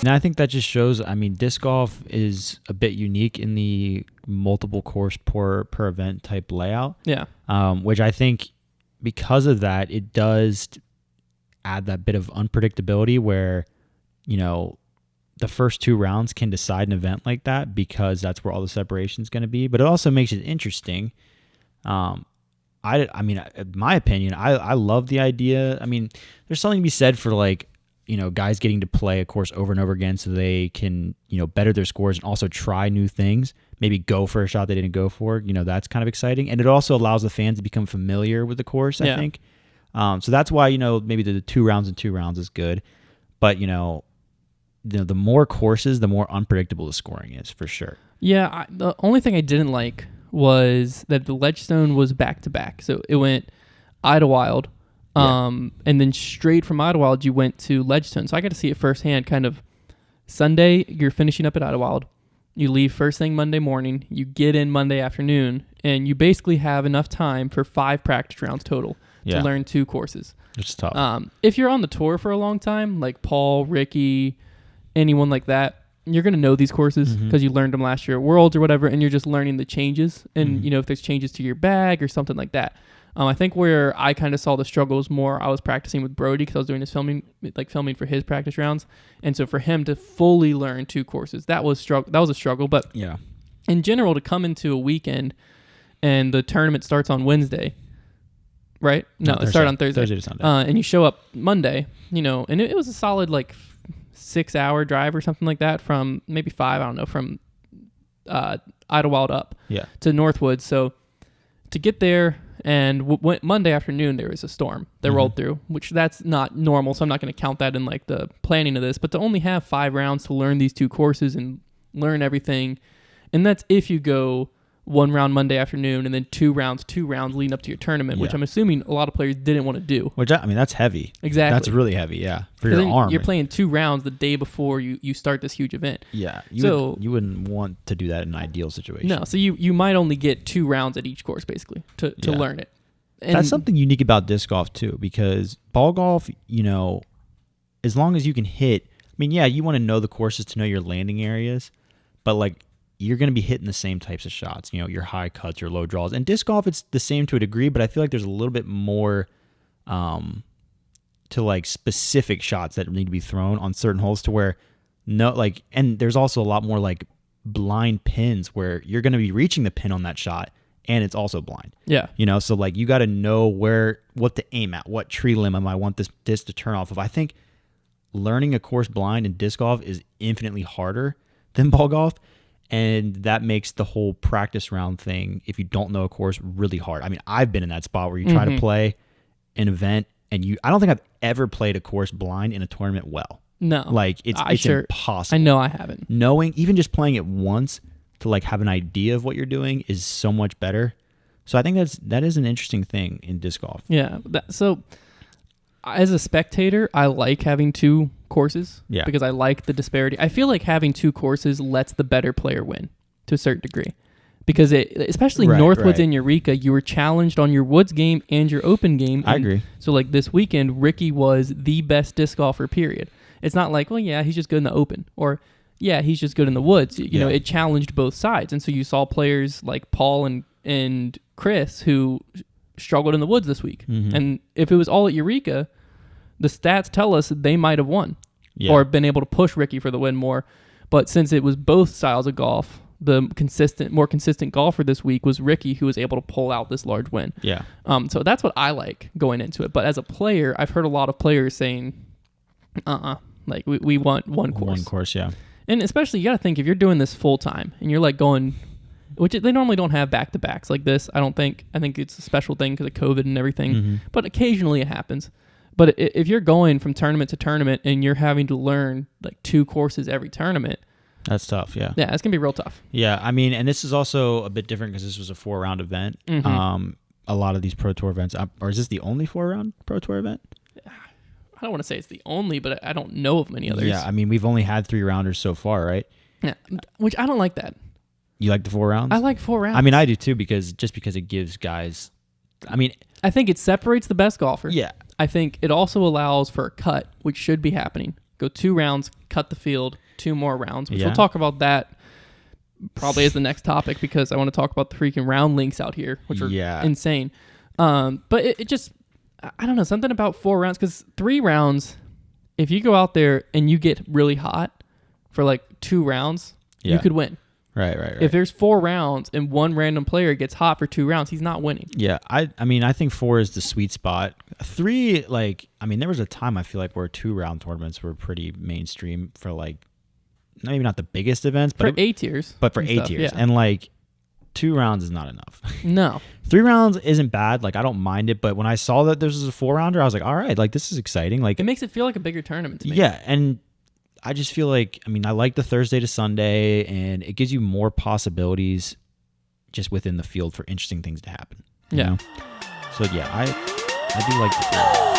And I think that just shows, I mean, disc golf is a bit unique in the multiple course per event type layout. Yeah. Which I think because of that, it does add that bit of unpredictability where, you know, the first 2 rounds can decide an event like that because that's where all the separation is going to be. But it also makes it interesting. I mean, in my opinion, I love the idea. I mean, there's something to be said for, like, you know, guys getting to play a course over and over again so they can, you know, better their scores and also try new things, maybe go for a shot they didn't go for. You know, that's kind of exciting. And it also allows the fans to become familiar with the course, I think. So that's why, you know, maybe the 2 rounds and 2 rounds is good. But, you know, the more courses, the more unpredictable the scoring is, for sure. Yeah, the only thing I didn't like was that the Ledgestone was back-to-back. So it went Idlewild, and then straight from Idlewild, you went to Ledgestone. So I got to see it firsthand, kind of Sunday, you're finishing up at Idlewild. You leave first thing Monday morning, you get in Monday afternoon, and you basically have enough time for 5 practice rounds total to learn 2 courses. It's tough. If you're on the tour for a long time, like Paul, Ricky, anyone like that, you're going to know these courses because you learned them last year at Worlds or whatever, and you're just learning the changes. And, you know, if there's changes to your bag or something like that. I think where I kind of saw the struggles more, I was practicing with Brody because I was doing his filming for his practice rounds. And so for him to fully learn 2 courses, that was a struggle. But in general, to come into a weekend and the tournament starts on Wednesday, right? No, it started on Thursday. Thursday to Sunday. And you show up Monday, you know, and it was a solid, like, 6-hour drive or something like that from maybe 5, I don't know, from Idlewild up to Northwood. So to get there, and Monday afternoon there was a storm that rolled through, which that's not normal, so I'm not going to count that in, like, the planning of this. But to only have 5 rounds to learn these 2 courses and learn everything, and that's if you go 1 round Monday afternoon and then 2 rounds leading up to your tournament, which I'm assuming a lot of players didn't want to do. Which, I mean, that's heavy. Exactly. That's really heavy, for your arm. You're playing 2 rounds the day before you start this huge event. Yeah. You wouldn't want to do that in an ideal situation. No, so you might only get 2 rounds at each course, basically, to learn it. And that's something unique about disc golf, too, because ball golf, you know, as long as you can hit, I mean, you want to know the courses to know your landing areas, but, like, you're going to be hitting the same types of shots, you know, your high cuts, your low draws. And disc golf, it's the same to a degree, but I feel like there's a little bit more to, like, specific shots that need to be thrown on certain holes to where and there's also a lot more, like, blind pins where you're going to be reaching the pin on that shot and it's also blind. Yeah. You know, so, like, you got to know what to aim at, what tree limb I want this disc to turn off of. I think learning a course blind in disc golf is infinitely harder than ball golf. And that makes the whole practice round thing, if you don't know a course, really hard. I mean, I've been in that spot where you try to play an event and I don't think I've ever played a course blind in a tournament well. No. Like, it's impossible. I know I haven't. Even just playing it once to, like, have an idea of what you're doing is so much better. So I think that is an interesting thing in disc golf. Yeah. So as a spectator, I like having 2 courses because I like the disparity. I feel like having 2 courses lets the better player win to a certain degree because especially Northwoods and Eureka, you were challenged on your Woods game and your Open game. I agree. So, like, this weekend, Ricky was the best disc golfer, period. It's not like, well, he's just good in the Open, or he's just good in the Woods. You know, it challenged both sides. And so you saw players like Paul and Chris who struggled in the Woods this week. And if it was all at Eureka, the stats tell us they might have won or been able to push Ricky for the win more. But since it was both styles of golf, the more consistent golfer this week was Ricky, who was able to pull out this large win. Yeah. So that's what I like going into it. But as a player, I've heard a lot of players saying, like, we want one course. One course, yeah. And especially, you got to think, if you're doing this full time and you're, like, going, which they normally don't have back-to-backs like this, I don't think. I think it's a special thing because of COVID and everything. But occasionally it happens. But if you're going from tournament to tournament and you're having to learn, like, 2 courses every tournament, that's tough. Yeah. Yeah, it's gonna be real tough. Yeah, I mean, and this is also a bit different because this was a 4-round event. A lot of these Pro Tour events, or is this the only 4-round Pro Tour event? I don't want to say it's the only, but I don't know of many others. Yeah, I mean, we've only had 3-rounders so far, right? Yeah, which I don't like that. You like the 4 rounds? I like 4 rounds. I mean, I do too because it gives guys. I mean, I think it separates the best golfer. Yeah. I think it also allows for a cut, which should be happening. Go 2 rounds, cut the field 2 more rounds, which we'll talk about that probably as the next topic because I want to talk about the freaking round links out here, which are insane. But it just, I don't know, something about 4 rounds, because 3 rounds, if you go out there and you get really hot for like 2 rounds, you could win. Right. If there's 4 rounds and one random player gets hot for 2 rounds, he's not winning. Yeah, I mean, I think 4 is the sweet spot. 3, like, I mean, there was a time I feel like where 2-round tournaments were pretty mainstream for like, maybe not the biggest events, but for A tiers. But for A tiers, yeah. And like 2 rounds is not enough. No. 3 rounds isn't bad. Like, I don't mind it, but when I saw that this was a 4-rounder, I was like, all right, like this is exciting. Like, it makes it feel like a bigger tournament to me. Yeah, and I just feel like, I mean, I like the Thursday to Sunday, and it gives you more possibilities just within the field for interesting things to happen. Yeah. Know? So, yeah, I do like the field.